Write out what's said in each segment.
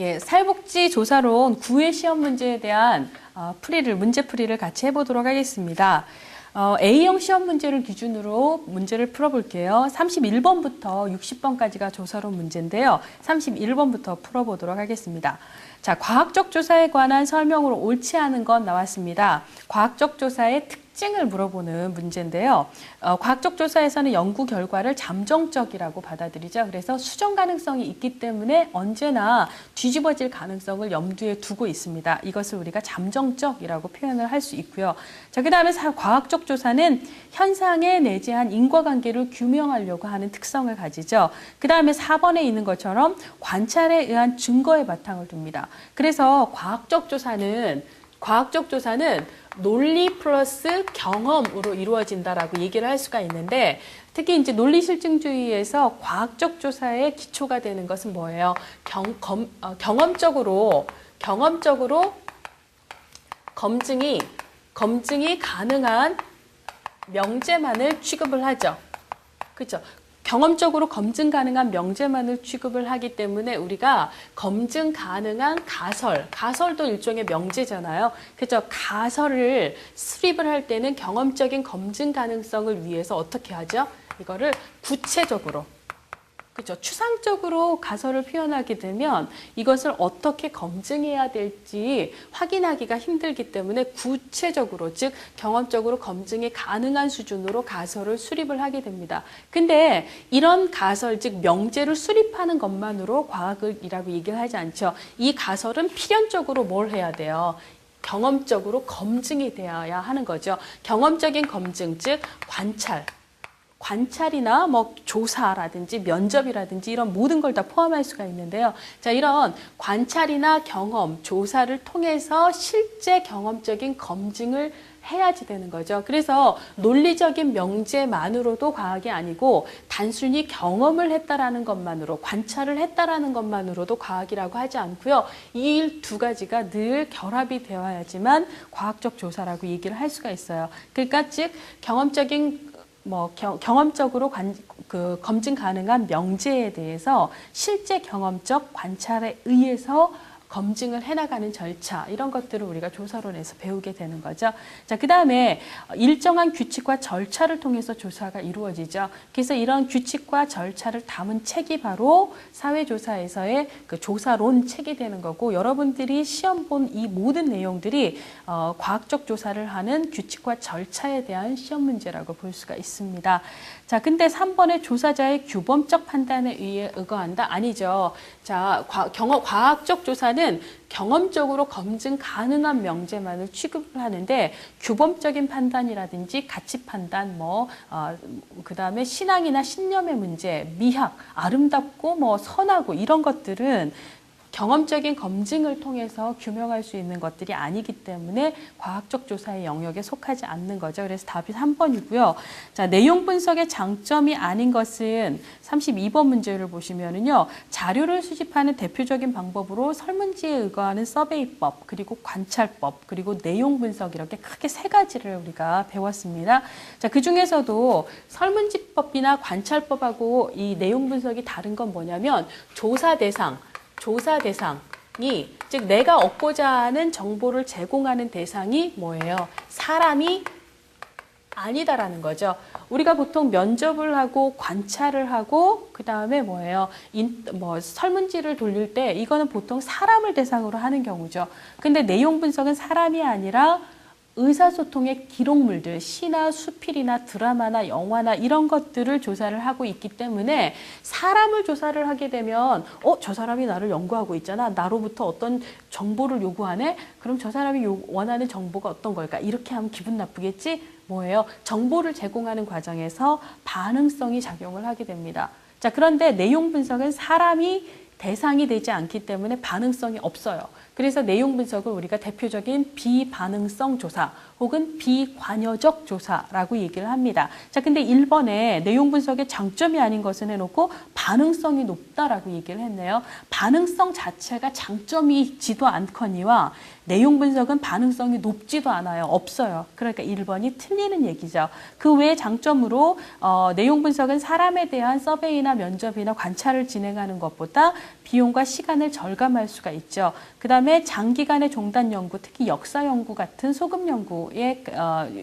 예, 사회복지조사론 9회 시험 문제에 대한 문제풀이를 같이 해보도록 하겠습니다. A형 시험 문제를 기준으로 문제를 풀어볼게요. 31번부터 60번까지가 조사론 문제인데요. 31번부터 풀어보도록 하겠습니다. 자, 과학적 조사에 관한 설명으로 옳지 않은 건 나왔습니다. 과학적 조사의 특징을 물어보는 문제인데요. 과학적 조사에서는 연구 결과를 잠정적이라고 받아들이죠. 그래서 수정 가능성이 있기 때문에 언제나 뒤집어질 가능성을 염두에 두고 있습니다. 이것을 우리가 잠정적이라고 표현을 할 수 있고요. 자, 그 다음에 과학적 조사는 현상에 내재한 인과관계를 규명하려고 하는 특성을 가지죠. 그 다음에 4번에 있는 것처럼 관찰에 의한 증거에 바탕을 둡니다. 그래서 과학적 조사는 논리 플러스 경험으로 이루어진다라고 얘기를 할 수가 있는데, 특히 이제 논리실증주의에서 과학적 조사의 기초가 되는 것은 뭐예요? 경험적으로 검증이 가능한 명제만을 취급을 하죠. 그렇죠? 경험적으로 검증 가능한 명제만을 취급을 하기 때문에 우리가 검증 가능한 가설도 일종의 명제잖아요. 그렇죠? 가설을 수립을 할 때는 경험적인 검증 가능성을 위해서 어떻게 하죠? 이거를 구체적으로, 그렇죠? 추상적으로 가설을 표현하게 되면 이것을 어떻게 검증해야 될지 확인하기가 힘들기 때문에 구체적으로, 즉 경험적으로 검증이 가능한 수준으로 가설을 수립을 하게 됩니다. 근데 이런 가설, 즉 명제를 수립하는 것만으로 과학이라고 얘기를 하지 않죠. 이 가설은 필연적으로 뭘 해야 돼요? 경험적으로 검증이 되어야 하는 거죠. 경험적인 검증, 즉 관찰이나 뭐 조사라든지 면접이라든지 이런 모든 걸 다 포함할 수가 있는데요. 자, 이런 관찰이나 경험, 조사를 통해서 실제 경험적인 검증을 해야지 되는 거죠. 그래서 논리적인 명제만으로도 과학이 아니고 단순히 경험을 했다라는 것만으로, 관찰을 했다라는 것만으로도 과학이라고 하지 않고요. 이 두 가지가 늘 결합이 되어야지만 과학적 조사라고 얘기를 할 수가 있어요. 그러니까 즉 경험적으로 검증 가능한 명제에 대해서 실제 경험적 관찰에 의해서 검증을 해나가는 절차, 이런 것들을 우리가 조사론에서 배우게 되는 거죠. 자, 그 다음에 일정한 규칙과 절차를 통해서 조사가 이루어지죠. 그래서 이런 규칙과 절차를 담은 책이 바로 사회조사에서의 그 조사론 책이 되는 거고, 여러분들이 시험 본 이 모든 내용들이 과학적 조사를 하는 규칙과 절차에 대한 시험 문제라고 볼 수가 있습니다. 자, 근데 3번의 조사자의 규범적 판단에 의해 의거한다? 아니죠. 자, 과학적 조사는 경험적으로 검증 가능한 명제만을 취급을 하는데, 규범적인 판단이라든지 가치 판단, 그 다음에 신앙이나 신념의 문제, 미학, 아름답고 선하고 이런 것들은 경험적인 검증을 통해서 규명할 수 있는 것들이 아니기 때문에 과학적 조사의 영역에 속하지 않는 거죠. 그래서 답이 3번이고요. 자, 내용 분석의 장점이 아닌 것은 32번 문제를 보시면은요, 자료를 수집하는 대표적인 방법으로 설문지에 의거하는 서베이법, 그리고 관찰법, 그리고 내용 분석, 이렇게 크게 세 가지를 우리가 배웠습니다. 자, 그 중에서도 설문지법이나 관찰법하고 이 내용 분석이 다른 건 뭐냐면, 조사 대상이, 즉 내가 얻고자 하는 정보를 제공하는 대상이 뭐예요? 사람이 아니다라는 거죠. 우리가 보통 면접을 하고 관찰을 하고 그 다음에 설문지를 돌릴 때 이거는 보통 사람을 대상으로 하는 경우죠. 근데 내용 분석은 사람이 아니라 의사소통의 기록물들, 시나 수필이나 드라마나 영화나 이런 것들을 조사를 하고 있기 때문에 사람을 조사를 하게 되면 저 사람이 나를 연구하고 있잖아. 나로부터 어떤 정보를 요구하네? 그럼 저 사람이 원하는 정보가 어떤 걸까? 이렇게 하면 기분 나쁘겠지? 뭐예요? 정보를 제공하는 과정에서 반응성이 작용을 하게 됩니다. 자, 그런데 내용 분석은 사람이 대상이 되지 않기 때문에 반응성이 없어요. 그래서 내용 분석을 우리가 대표적인 비반응성 조사 혹은 비관여적 조사라고 얘기를 합니다. 자, 근데 1번에 내용 분석의 장점이 아닌 것은 해놓고 반응성이 높다라고 얘기를 했네요. 반응성 자체가 장점이지도 않거니와 내용 분석은 반응성이 높지도 않아요. 없어요. 그러니까 1번이 틀리는 얘기죠. 그 외의 장점으로 내용 분석은 사람에 대한 서베이나 면접이나 관찰을 진행하는 것보다 비용과 시간을 절감할 수가 있죠. 그 다음에 장기간의 종단 연구, 특히 역사 연구 같은 소급 연구에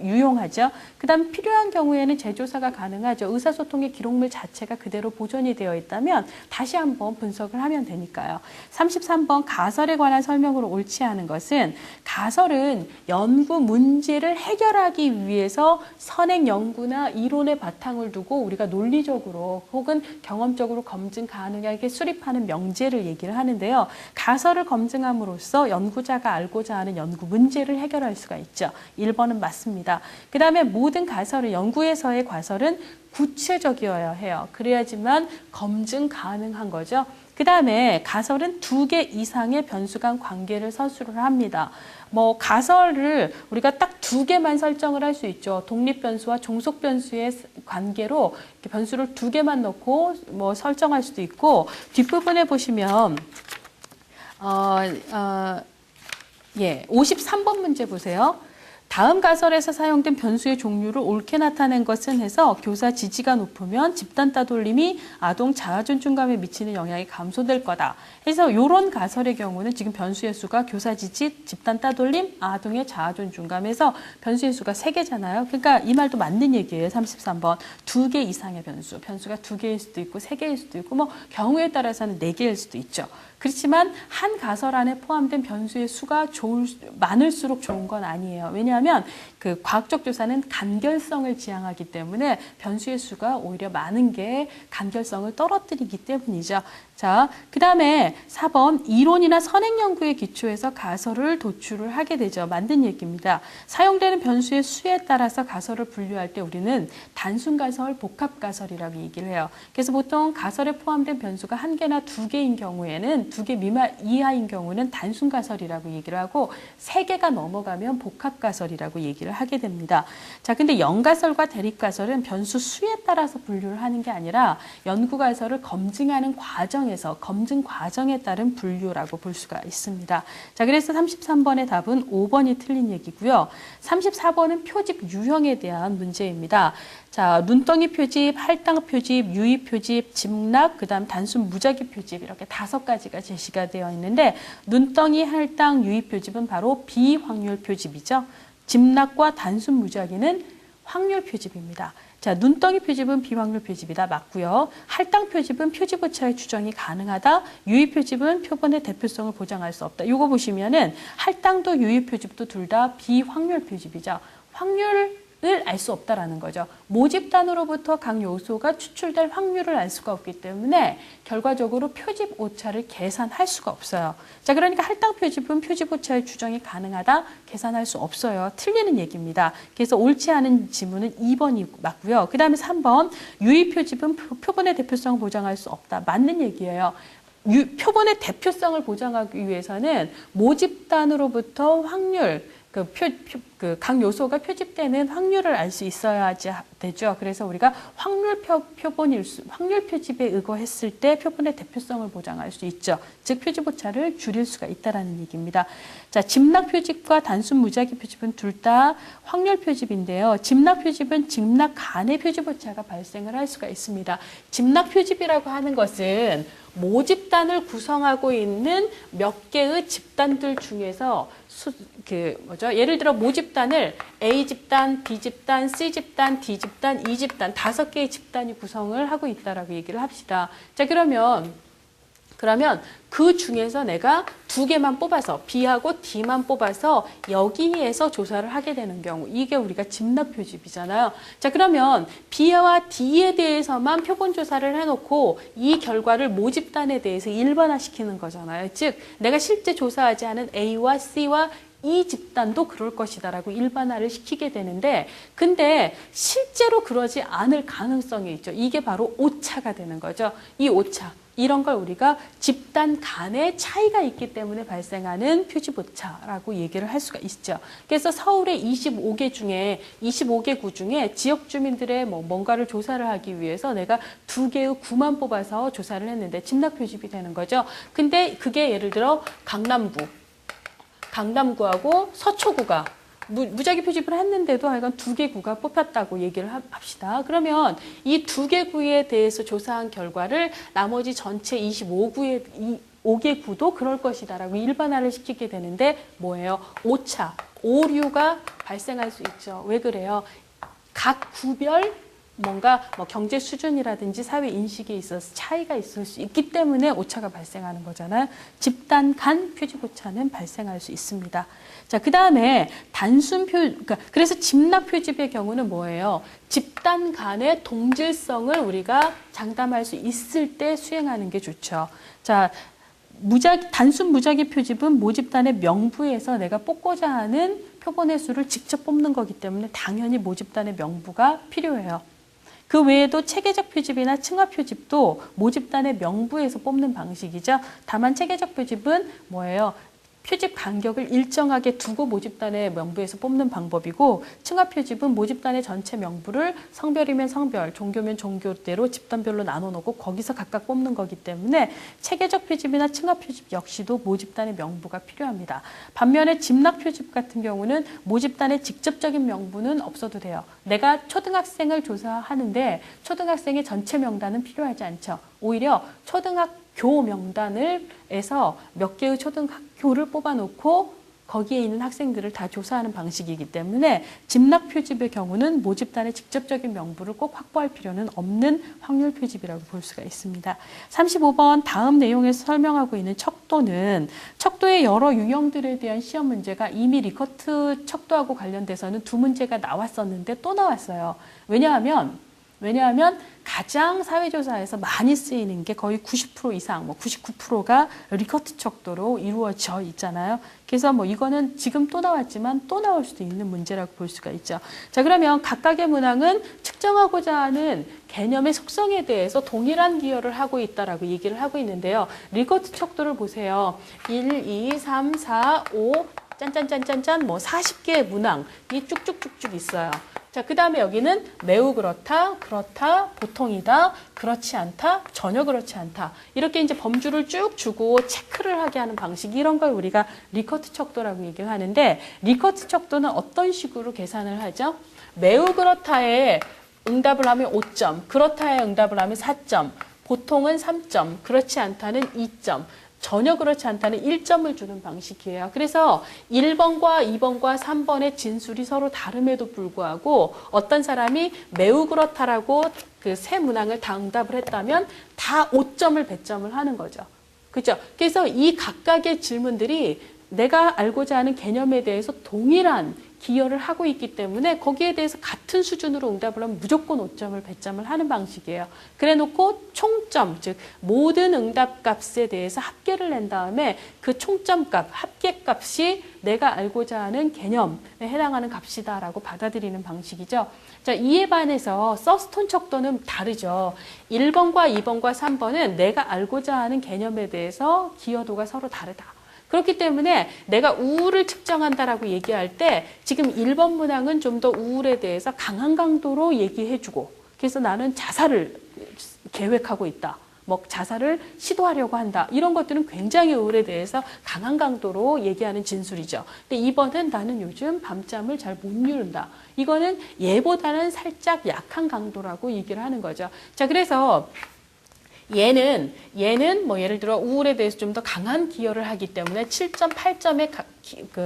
유용하죠. 그 다음 필요한 경우에는 재조사가 가능하죠. 의사소통의 기록물 자체가 그대로 보존이 되어 있다면 다시 한번 분석을 하면 되니까요. 33번 가설에 관한 설명으로 옳지 않은 것은 가설은 연구 문제를 해결하기 위해서 선행 연구나 이론의 바탕을 두고 우리가 논리적으로 혹은 경험적으로 검증 가능하게 수립하는 명제를 얘기를 하는데요. 가설을 검증함으로써 연구자가 알고자 하는 연구 문제를 해결할 수가 있죠. 1번은 맞습니다. 그 다음에 모든 가설을 연구에서의 가설은 구체적이어야 해요. 그래야지만 검증 가능한 거죠. 그 다음에 가설은 2개 이상의 변수 간 관계를 서술을 합니다. 뭐 가설을 우리가 딱 2개만 설정을 할 수 있죠. 독립 변수와 종속 변수의 관계로 이렇게 변수를 2개만 넣고 뭐 설정할 수도 있고 뒷부분에 보시면 53번 문제 보세요. 다음 가설에서 사용된 변수의 종류를 옳게 나타낸 것은 해서 교사 지지가 높으면 집단 따돌림이 아동 자아 존중감에 미치는 영향이 감소될 거다. 그래서 이런 가설의 경우는 지금 변수의 수가 교사 지지, 집단 따돌림, 아동의 자아 존중감에서 변수의 수가 3개잖아요. 그러니까 이 말도 맞는 얘기예요. 33번. 2개 이상의 변수가 2개일 수도 있고 3개일 수도 있고 뭐 경우에 따라서는 4개일 수도 있죠. 그렇지만 한 가설 안에 포함된 변수의 수가 많을수록 좋은 건 아니에요. 왜냐하면 그 과학적 조사는 간결성을 지향하기 때문에 변수의 수가 오히려 많은 게 간결성을 떨어뜨리기 때문이죠. 자, 그 다음에 4번 이론이나 선행 연구에 기초해서 가설을 도출을 하게 되죠. 만든 얘기입니다. 사용되는 변수의 수에 따라서 가설을 분류할 때 우리는 단순 가설, 복합 가설이라고 얘기를 해요. 그래서 보통 가설에 포함된 변수가 1개나 2개인 경우에는 2개 이하인 경우는 단순 가설이라고 얘기를 하고 3개가 넘어가면 복합 가설이라고 얘기를 하게 됩니다. 자, 근데 연가설과 대립가설은 변수 수에 따라서 분류를 하는 게 아니라 연구 가설을 검증하는 검증 과정에 따른 분류라고 볼 수가 있습니다. 자, 그래서 33번의 답은 5번이 틀린 얘기고요. 34번은 표집 유형에 대한 문제입니다. 자, 눈덩이 표집, 할당 표집, 유의 표집, 집락, 그 다음 단순 무작위 표집 이렇게 5가지가 제시가 되어 있는데 눈덩이, 할당, 유의 표집은 바로 비확률 표집이죠. 집락과 단순 무작위는 확률 표집입니다. 자, 눈덩이 표집은 비확률 표집이다. 맞고요. 할당 표집은 표집 오차의 추정이 가능하다. 유의 표집은 표본의 대표성을 보장할 수 없다. 이거 보시면은 할당도 유의 표집도 둘 다 비확률 표집이죠. 확률을 알 수 없다라는 거죠. 모집단으로부터 각 요소가 추출될 확률을 알 수가 없기 때문에 결과적으로 표집 오차를 계산할 수가 없어요. 자, 그러니까 할당 표집은 표집 오차의 추정이 가능하다. 계산할 수 없어요. 틀리는 얘기입니다. 그래서 옳지 않은 지문은 2번이 맞고요. 그 다음에 3번 유의 표집은 표본의 대표성을 보장할 수 없다. 맞는 얘기예요. 표본의 대표성을 보장하기 위해서는 모집단으로부터 확률 각 요소가 표집되는 확률을 알 수 있어야 되죠. 그래서 우리가 확률 표집에 의거했을 때 표본의 대표성을 보장할 수 있죠. 즉 표집 오차를 줄일 수가 있다라는 얘기입니다. 자, 집락 표집과 단순 무작위 표집은 둘 다 확률 표집인데요. 집락 표집은 집락 간의 표집 오차가 발생을 할 수가 있습니다. 집락 표집이라고 하는 것은 모집단을 구성하고 있는 몇 개의 집단들 중에서 예를 들어 모집단을 A집단, B집단, C집단, D집단, E집단 5개의 집단이 구성을 하고 있다라고 얘기를 합시다. 자, 그러면 그 중에서 내가 2개만 뽑아서 B하고 D만 뽑아서 여기에서 조사를 하게 되는 경우 이게 우리가 집락 표집이잖아요. 자, 그러면 B와 D에 대해서만 표본 조사를 해놓고 이 결과를 모집단에 대해서 일반화시키는 거잖아요. 즉 내가 실제 조사하지 않은 A와 C와 이 집단도 그럴 것이다라고 일반화를 시키게 되는데, 근데 실제로 그러지 않을 가능성이 있죠. 이게 바로 오차가 되는 거죠. 이 오차. 이런 걸 우리가 집단 간의 차이가 있기 때문에 발생하는 표집 오차라고 얘기를 할 수가 있죠. 그래서 서울의 25개 구 중에 지역 주민들의 뭔가를 조사를 하기 위해서 내가 2개의 구만 뽑아서 조사를 했는데 집락 표집이 되는 거죠. 근데 그게 예를 들어 강남구하고 서초구가 무작위 표집을 했는데도 하여간 2개 구가 뽑혔다고 얘기를 합시다. 그러면 이 2개 구에 대해서 조사한 결과를 나머지 전체 5개 구도 그럴 것이다라고 일반화를 시키게 되는데 뭐예요? 오차, 오류가 발생할 수 있죠. 왜 그래요? 각 구별 뭔가 경제 수준이라든지 사회 인식에 있어서 차이가 있을 수 있기 때문에 오차가 발생하는 거잖아요. 집단 간 표집 오차는 발생할 수 있습니다. 자, 그 다음에 그래서 집락 표집의 경우는 뭐예요? 집단 간의 동질성을 우리가 장담할 수 있을 때 수행하는 게 좋죠. 자, 단순 무작위 표집은 모집단의 명부에서 내가 뽑고자 하는 표본의 수를 직접 뽑는 거기 때문에 당연히 모집단의 명부가 필요해요. 그 외에도 체계적 표집이나 층화 표집도 모집단의 명부에서 뽑는 방식이죠. 다만 체계적 표집은 뭐예요? 표집 간격을 일정하게 두고 모집단의 명부에서 뽑는 방법이고, 층화 표집은 모집단의 전체 명부를 성별이면 성별, 종교면 종교대로 집단별로 나눠 놓고 거기서 각각 뽑는 거기 때문에 체계적 표집이나 층화 표집 역시도 모집단의 명부가 필요합니다. 반면에 집락 표집 같은 경우는 모집단의 직접적인 명부는 없어도 돼요. 내가 초등학생을 조사하는데 초등학생의 전체 명단은 필요하지 않죠. 오히려 초등학교 명단에서 몇 개의 초등학교를 뽑아놓고 거기에 있는 학생들을 다 조사하는 방식이기 때문에 집락 표집의 경우는 모집단의 직접적인 명부를 꼭 확보할 필요는 없는 확률 표집이라고 볼 수가 있습니다. 35번 다음 내용에서 설명하고 있는 척도는 척도의 여러 유형들에 대한 시험 문제가 이미 리커트 척도하고 관련돼서는 2문제가 나왔었는데 또 나왔어요. 왜냐하면 가장 사회조사에서 많이 쓰이는 게 거의 90% 이상, 99%가 리커트 척도로 이루어져 있잖아요. 그래서 이거는 지금 또 나왔지만 또 나올 수도 있는 문제라고 볼 수가 있죠. 자, 그러면 각각의 문항은 측정하고자 하는 개념의 속성에 대해서 동일한 기여를 하고 있다라고 얘기를 하고 있는데요. 리커트 척도를 보세요. 1, 2, 3, 4, 5, 짠짠짠짠짠 40개의 문항이 쭉쭉쭉쭉 있어요. 자, 그 다음에 여기는 매우 그렇다, 그렇다, 보통이다, 그렇지 않다, 전혀 그렇지 않다. 이렇게 이제 범주를 쭉 주고 체크를 하게 하는 방식, 이런 걸 우리가 리커트 척도라고 얘기를 하는데, 리커트 척도는 어떤 식으로 계산을 하죠? 매우 그렇다에 응답을 하면 5점, 그렇다에 응답을 하면 4점, 보통은 3점, 그렇지 않다는 2점, 전혀 그렇지 않다는 1점을 주는 방식이에요. 그래서 1번과 2번과 3번의 진술이 서로 다름에도 불구하고 어떤 사람이 매우 그렇다라고 그 세 문항을 다 응답을 했다면 다 5점을 배점을 하는 거죠. 그렇죠? 그래서 이 각각의 질문들이 내가 알고자 하는 개념에 대해서 동일한 기여를 하고 있기 때문에 거기에 대해서 같은 수준으로 응답을 하면 무조건 5점을 배점을 하는 방식이에요. 그래 놓고 총점, 즉 모든 응답 값에 대해서 합계를 낸 다음에 그 총점 값, 합계 값이 내가 알고자 하는 개념에 해당하는 값이다라고 받아들이는 방식이죠. 자, 이에 반해서 서스톤 척도는 다르죠. 1번과 2번과 3번은 내가 알고자 하는 개념에 대해서 기여도가 서로 다르다. 그렇기 때문에 내가 우울을 측정한다라고 얘기할 때 지금 1번 문항은 좀 더 우울에 대해서 강한 강도로 얘기해주고, 그래서 나는 자살을 계획하고 있다. 자살을 시도하려고 한다. 이런 것들은 굉장히 우울에 대해서 강한 강도로 얘기하는 진술이죠. 근데 2번은 나는 요즘 밤잠을 잘 못 이룬다. 이거는 얘보다는 살짝 약한 강도라고 얘기를 하는 거죠. 자, 그래서 얘는 예를 들어 우울에 대해서 좀 더 강한 기여를 하기 때문에 7점, 8점의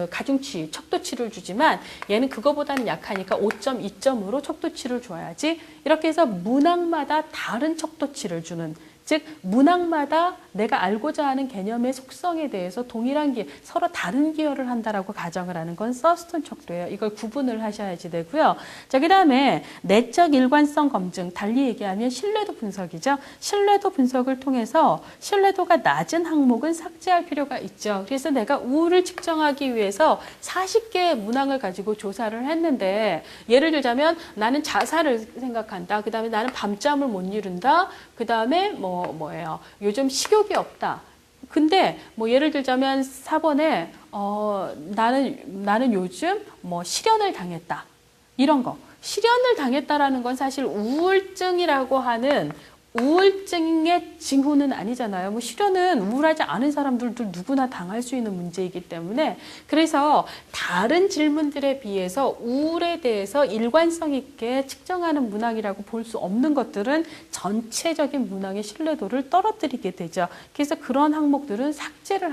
가중치, 척도치를 주지만 얘는 그거보다는 약하니까 5점, 2점으로 척도치를 줘야지. 이렇게 해서 문항마다 다른 척도치를 주는 즉 문항마다 내가 알고자 하는 개념의 속성에 대해서 동일한 서로 다른 기여를 한다라고 가정을 하는 건 서스턴 척도예요. 이걸 구분을 하셔야지 되고요. 자, 그다음에 내적 일관성 검증, 달리 얘기하면 신뢰도 분석이죠. 신뢰도 분석을 통해서 신뢰도가 낮은 항목은 삭제할 필요가 있죠. 그래서 내가 우를 측정하기 위해서 40개의 문항을 가지고 조사를 했는데, 예를 들자면 나는 자살을 생각한다. 그다음에 나는 밤잠을 못 이룬다. 그다음에 뭐예요? 요즘 식욕이 없다. 근데 예를 들자면 4번에 나는 요즘 실연을 당했다. 이런 거. 실연을 당했다라는 건 사실 우울증이라고 하는 우울증의 징후는 아니잖아요. 실연은 우울하지 않은 사람들도 누구나 당할 수 있는 문제이기 때문에, 그래서 다른 질문들에 비해서 우울에 대해서 일관성 있게 측정하는 문항이라고 볼 수 없는 것들은 전체적인 문항의 신뢰도를 떨어뜨리게 되죠. 그래서 그런 항목들은 삭제를